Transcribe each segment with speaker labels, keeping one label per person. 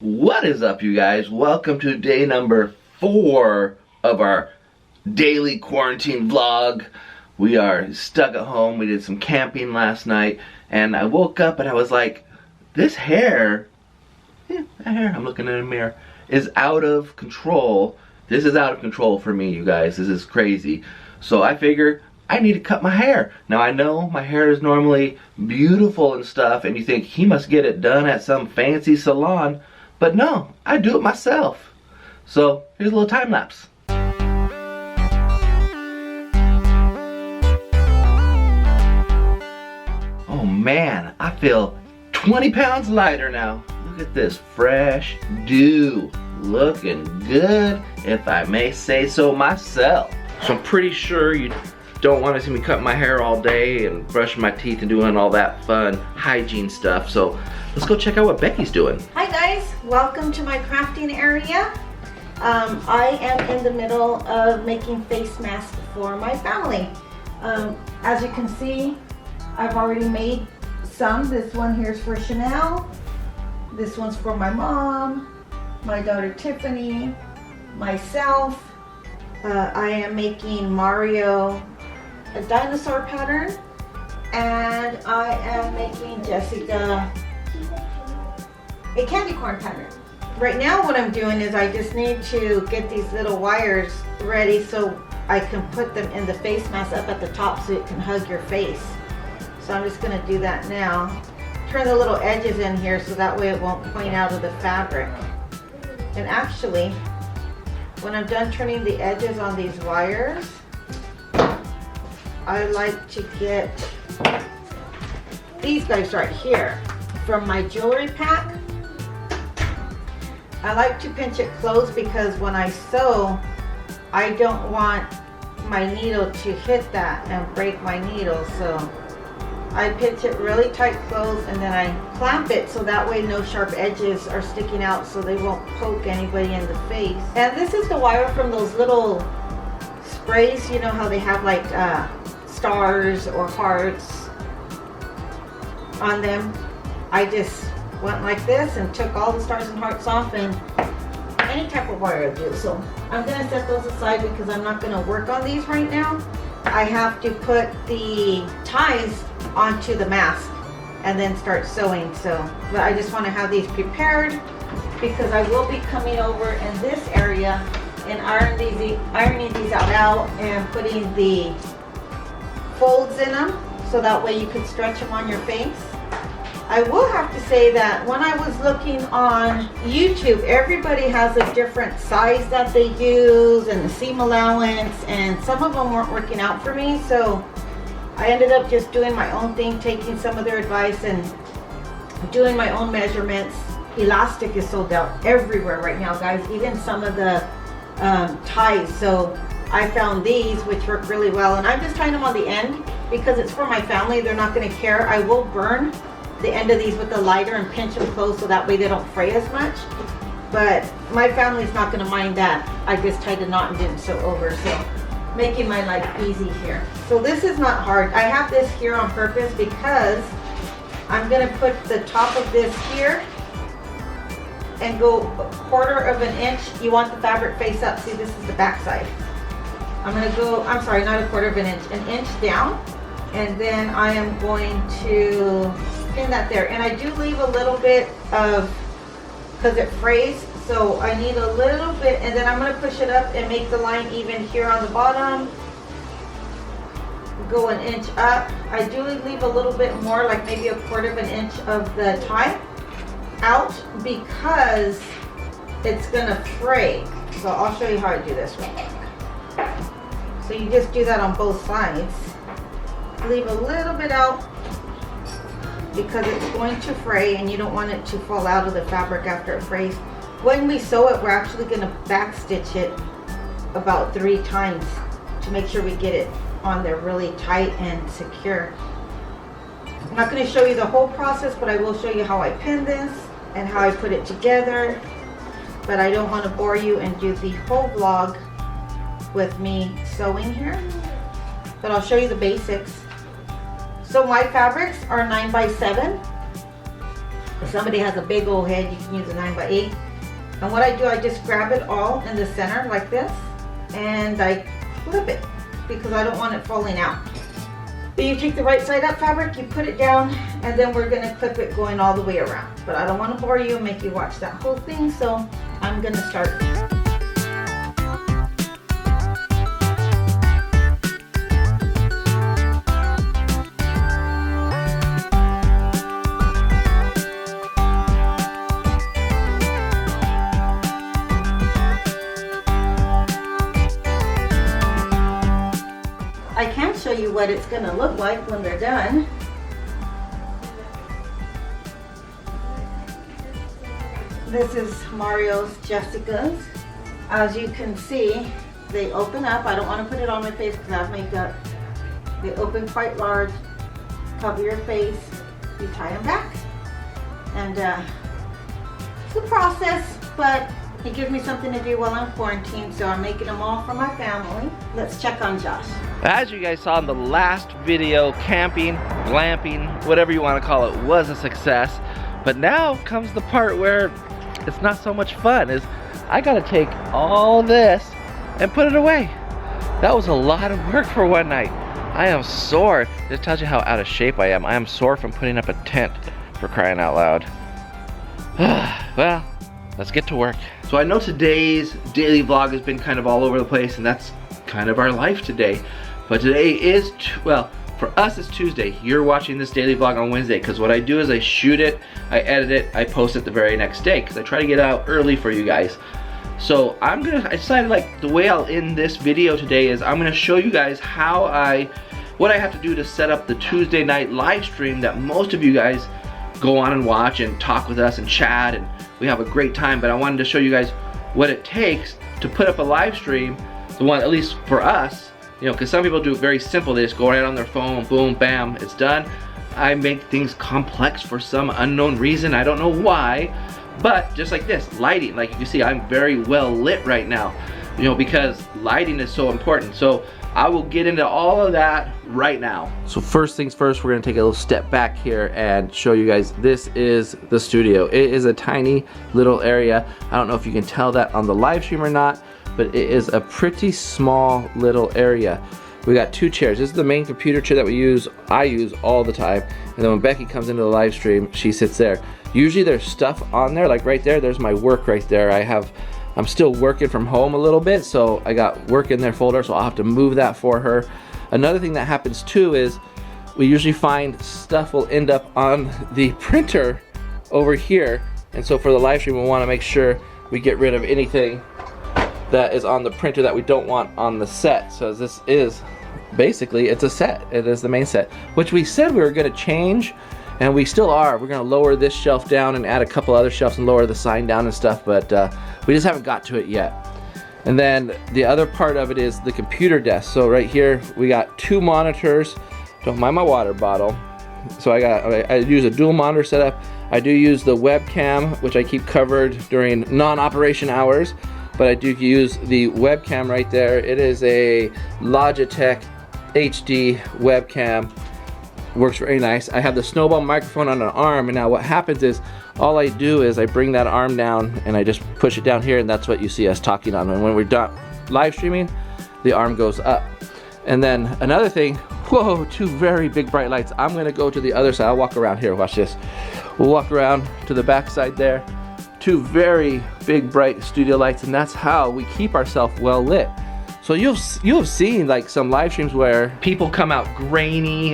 Speaker 1: What is up, you guys? Welcome to day number 4 of our daily quarantine vlog. We are stuck at home. We did some camping last night, and I woke up and I was like, this hair, I'm looking in a mirror, is out of control. This is out of control for me, you guys. This is crazy. So I figure I need to cut my hair. Now I know my hair is normally beautiful and stuff, and you think he must get it done at some fancy salon. But no, I do it myself. So here's a little time lapse. Oh man, I feel 20 pounds lighter now. Look at this fresh dew. Looking good, if I may say so myself. So I'm pretty sure you don't want to see me cut my hair all day and brushing my teeth and doing all that fun hygiene stuff. So let's go check out what Becky's doing.
Speaker 2: Hi guys, welcome to my crafting area. I am in the middle of making face masks for my family. As you can see, I've already made some. This one here is for Chanel. This one's for my mom, my daughter Tiffany, myself. I am making Mario a dinosaur pattern, and I am making Jessica a candy corn pattern. Right now what I'm doing is I just need to get these little wires ready so I can put them in the face mask up at the top so it can hug your face. So I'm just going to do that now. Turn the little edges in here so that way it won't point out of the fabric. And actually, when I'm done turning the edges on these wires, I like to get these guys right here from my jewelry pack. I like to pinch it close because when I sew, I don't want my needle to hit that and break my needle. So I pinch it really tight close and then I clamp it so that way no sharp edges are sticking out so they won't poke anybody in the face. And this is the wire from those little sprays, you know how they have like stars or hearts on them. I just went like this and took all the stars and hearts off, and any type of wire I do. So I'm going to set those aside because I'm not going to work on these right now. I have to put the ties onto the mask and then start sewing. So, but I just want to have these prepared because I will be coming over in this area and ironing these out and putting the folds in them so that way you can stretch them on your face. I will have to say that when I was looking on YouTube, everybody has a different size that they use and the seam allowance, and some of them weren't working out for me, so I ended up just doing my own thing, taking some of their advice and doing my own measurements. Elastic is sold out everywhere right now, guys, even some of the ties. So I found these which work really well, and I'm just tying them on the end because it's for my family. They're not going to care. I will burn the end of these with the lighter and pinch them close so that way they don't fray as much, but my family's not going to mind that. I just tied a knot and didn't sew over, so making my life easy here. So this is not hard. I have this here on purpose because I'm going to put the top of this here and go 1/4 of an inch. You want the fabric face up. See, this is the back side. I'm going to go, I'm sorry, not 1/4 of an inch down, and then I am going to pin that there. And I do leave a little bit of, because it frays, so I need a little bit, and then I'm going to push it up and make the line even here on the bottom. Go 1 inch up. I do leave a little bit more, like maybe 1/4 of an inch of the tie out because it's going to fray. So I'll show you how I do this real quick. So you just do that on both sides. Leave a little bit out because it's going to fray and you don't want it to fall out of the fabric after it frays. When we sew it, we're actually going to back stitch it about 3 times to make sure we get it on there really tight and secure. I'm not going to show you the whole process, but I will show you how I pin this and how I put it together. But I don't want to bore you and do the whole vlog with me sewing here. But I'll show you the basics. So my fabrics are 9 by 7. If somebody has a big old head, you can use a 9x8. And what I do, I just grab it all in the center like this, and I clip it because I don't want it falling out. But you take the right side up fabric, you put it down, and then we're gonna clip it going all the way around. But I don't want to bore you and make you watch that whole thing, so I'm gonna start. I can show you what it's gonna look like when they're done. This is Mario's, Jessica's. As you can see, they open up. I don't want to put it on my face because I have makeup. They open quite large, cover your face, you tie them back. And it's a process, but it gives me something to do while I'm quarantined, so I'm making them all for my family. Let's check on Josh.
Speaker 1: As you guys saw in the last video, camping, glamping, whatever you want to call it, was a success. But now comes the part where it's not so much fun, is I gotta take all this and put it away. That was a lot of work for one night. I am sore. This tells you how out of shape I am. I am sore from putting up a tent, for crying out loud. Well, let's get to work. So I know today's daily vlog has been kind of all over the place, and that's kind of our life today. But today is, well, for us it's Tuesday. You're watching this daily vlog on Wednesday, because what I do is I shoot it, I edit it, I post it the very next day, because I try to get out early for you guys. So I decided, like, the way I'll end this video today is I'm gonna show you guys what I have to do to set up the Tuesday night live stream that most of you guys go on and watch and talk with us and chat, and we have a great time. But I wanted to show you guys what it takes to put up a live stream, the one, at least for us, you know, because some people do it very simple. They just go right on their phone, boom, bam, it's done. I make things complex for some unknown reason. I don't know why, but just like this, lighting, like you can see, I'm very well lit right now, you know, because lighting is so important. So I will get into all of that right now. So first things first, we're gonna take a little step back here and show you guys, this is the studio. It is a tiny little area. I don't know if you can tell that on the live stream or not, but it is a pretty small little area. We got two chairs. This is the main computer chair that I use all the time. And then when Becky comes into the live stream, she sits there. Usually there's stuff on there, like right there, there's my work right there. I'm still working from home a little bit, so I got work in their folder, so I'll have to move that for her. Another thing that happens too is we usually find stuff will end up on the printer over here. And so for the live stream, we wanna make sure we get rid of anything that is on the printer that we don't want on the set. So this is basically, it's a set. It is the main set, which we said we were gonna change, and we still are. We're gonna lower this shelf down and add a couple other shelves and lower the sign down and stuff, but we just haven't got to it yet. And then the other part of it is the computer desk. So right here, we got two monitors. Don't mind my water bottle. So I use a dual monitor setup. I do use the webcam, which I keep covered during non-operation hours, but I do use the webcam right there. It is a Logitech HD webcam. Works very nice. I have the snowball microphone on an arm, and now what happens is all I do is I bring that arm down and I just push it down here, and that's what you see us talking on. And when we're done live streaming, the arm goes up. And then another thing, whoa, two very big bright lights. I'm gonna go to the other side. I'll walk around here, watch this. We'll walk around to the back side there. Two very big bright studio lights, and that's how we keep ourselves well lit. So you'll have seen like some live streams where people come out grainy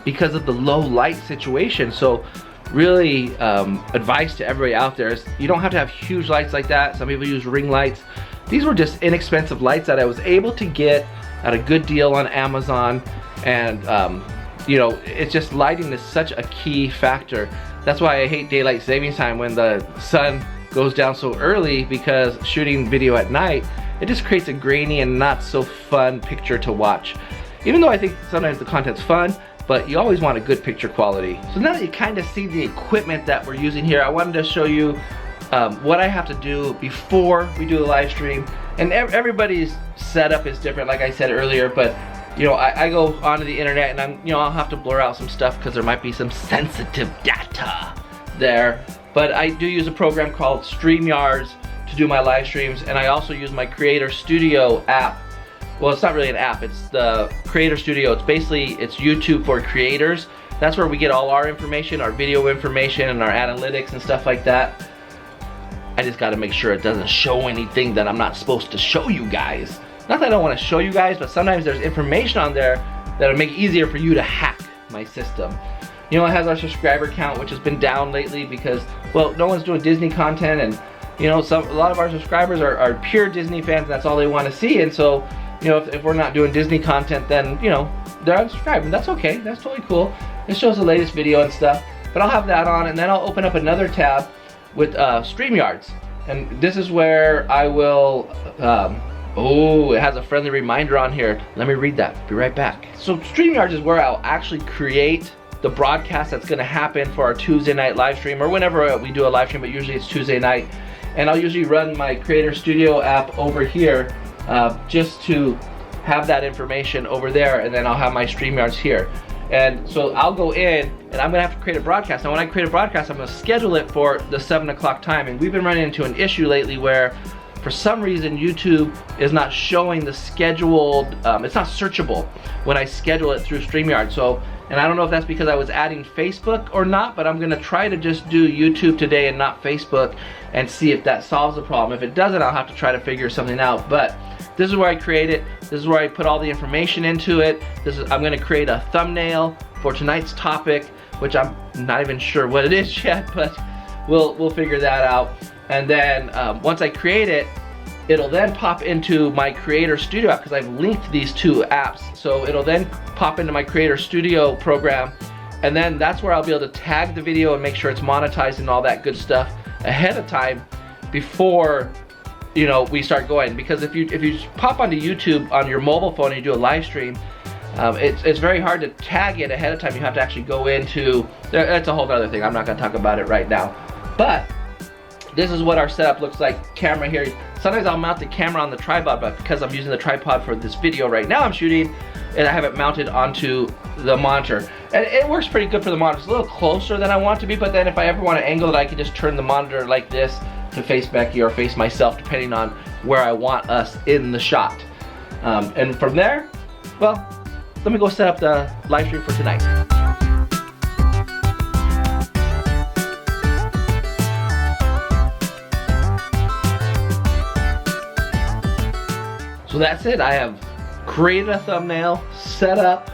Speaker 1: because of the low light situation. So really advice to everybody out there is you don't have to have huge lights like that. Some people use ring lights. These were just inexpensive lights that I was able to get at a good deal on Amazon, and you know, it's just lighting is such a key factor. That's why I hate daylight savings time when the sun goes down so early, because shooting video at night, it just creates a grainy and not so fun picture to watch. Even though I think sometimes the content's fun, but you always want a good picture quality. So now that you kind of see the equipment that we're using here, I wanted to show you what I have to do before we do the live stream. And everybody's setup is different, like I said earlier, but you know, I go onto the internet and I'll have to blur out some stuff because there might be some sensitive data
Speaker 3: there, but I do use a program called StreamYards to do my live streams, and I also use my Creator Studio app. Well, it's not really an app, it's the Creator Studio. It's YouTube for creators. That's where we get all our information, our video information, and our analytics and stuff like that. I just gotta make sure it doesn't show anything that I'm not supposed to show you guys. Not that I don't wanna show you guys, but sometimes there's information on there that'll make it easier for you to hack my system. You know, it has our subscriber count, which has been down lately because, well, no one's doing Disney content, and you know, a lot of our subscribers are pure Disney fans, and that's all they wanna see, and so, you know, if we're not doing Disney content, then, you know, they're unsubscribed, and that's okay, that's totally cool. It shows the latest video and stuff, but I'll have that on, and then I'll open up another tab with StreamYards, and this is where I will, oh, it has a friendly reminder on here. Let me read that, be right back. So StreamYards is where I'll actually create the broadcast that's gonna happen for our Tuesday night live stream, or whenever we do a live stream, but usually it's Tuesday night, and I'll usually run my Creator Studio app over here just to have that information over there, and then I'll have my StreamYards here. And so I'll go in, and I'm gonna have to create a broadcast. Now when I create a broadcast, I'm gonna schedule it for the 7 o'clock time, and we've been running into an issue lately where for some reason YouTube is not showing the scheduled, it's not searchable when I schedule it through StreamYard. So, and I don't know if that's because I was adding Facebook or not, but I'm gonna try to just do YouTube today and not Facebook and see if that solves the problem. If it doesn't, I'll have to try to figure something out. But this is where I create it. This is where I put all the information into it. I'm gonna create a thumbnail for tonight's topic, which I'm not even sure what it is yet, but we'll figure that out. And then once I create it, it'll then pop into my Creator Studio app, because I've linked these two apps. So it'll then pop into my Creator Studio program, and then that's where I'll be able to tag the video and make sure it's monetized and all that good stuff ahead of time before, you know, we start going. Because if you pop onto YouTube on your mobile phone and you do a live stream, it's very hard to tag it ahead of time. You have to actually go into, that's a whole other thing. I'm not gonna talk about it right now. But this is what our setup looks like. Camera here. Sometimes I'll mount the camera on the tripod, but because I'm using the tripod for this video right now I'm shooting, and I have it mounted onto the monitor. And it works pretty good for the monitor. It's a little closer than I want it to be, but then if I ever want to angle it, I can just turn the monitor like this to face Becky or face myself, depending on where I want us in the shot. And from there, well, let me go set up the live stream for tonight. So that's it. I have created a thumbnail, set up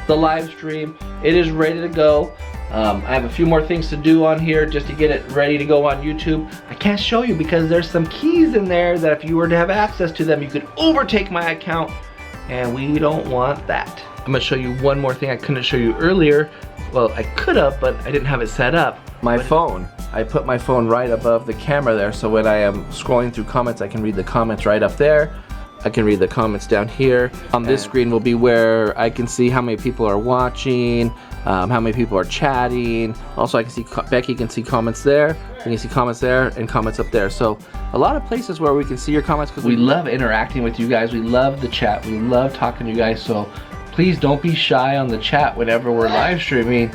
Speaker 3: the live stream. It is ready to go. I have a few more things to do on here just to get it ready to go on YouTube. I can't show you because there's some keys in there that if you were to have access to them, you could overtake my account, and we don't want that. I'm gonna show you one more thing I couldn't show you earlier. Well, I could have, but I didn't have it set up. My phone. I put my phone right above the camera there, so when I am scrolling through comments, I can read the comments right up there. I can read the comments down here. On this screen will be where I can see how many people are watching, how many people are chatting. Also, I can see Becky can see comments there. We can see comments there and comments up there. So a lot of places where we can see your comments, because we love interacting with you guys. We love the chat. We love talking to you guys. So please don't be shy on the chat whenever we're live streaming.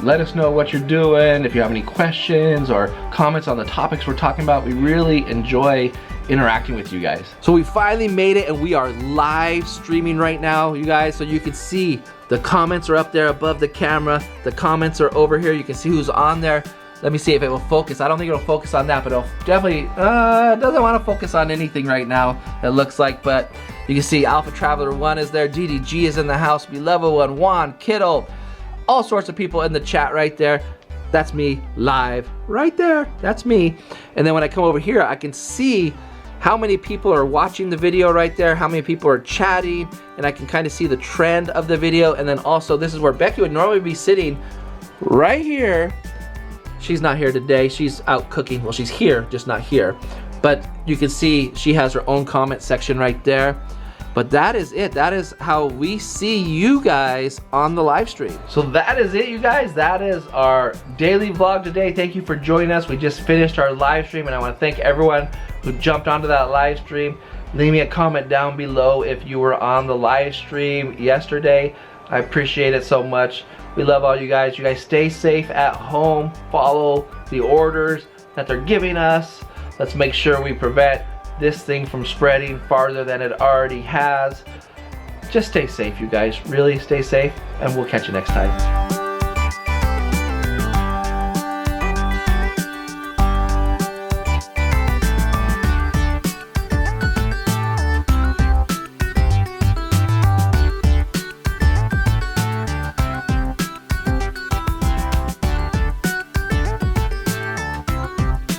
Speaker 3: Let us know what you're doing. If you have any questions or comments on the topics we're talking about, we really enjoy interacting with you guys. So we finally made it, and we are live streaming right now, you guys. So you can see the comments are up there above the camera. The comments are over here. You can see who's on there. Let me see if it will focus. I don't think it'll focus on that, but it'll definitely, it doesn't want to focus on anything right now, it looks like. But you can see Alpha Traveler 1 is there, DDG is in the house, Beloved One, Juan, Kittle, all sorts of people in the chat right there. That's me live right there. That's me. And then when I come over here, I can see how many people are watching the video right there, how many people are chatting, and I can kind of see the trend of the video. And then also, this is where Becky would normally be sitting right here. She's not here today. She's out cooking. Well, she's here, just not here. But you can see she has her own comment section right there. But that is it. That is how we see you guys on the live stream. So that is it, you guys. That is our daily vlog today. Thank you for joining us. We just finished our live stream, and I want to thank everyone who jumped onto that live stream. Leave me a comment down below if you were on the live stream yesterday. I appreciate it so much. We love all you guys. You guys stay safe at home. Follow the orders that they're giving us. Let's make sure we prevent this thing from spreading farther than it already has. Just stay safe, you guys. Really stay safe, and we'll catch you next time.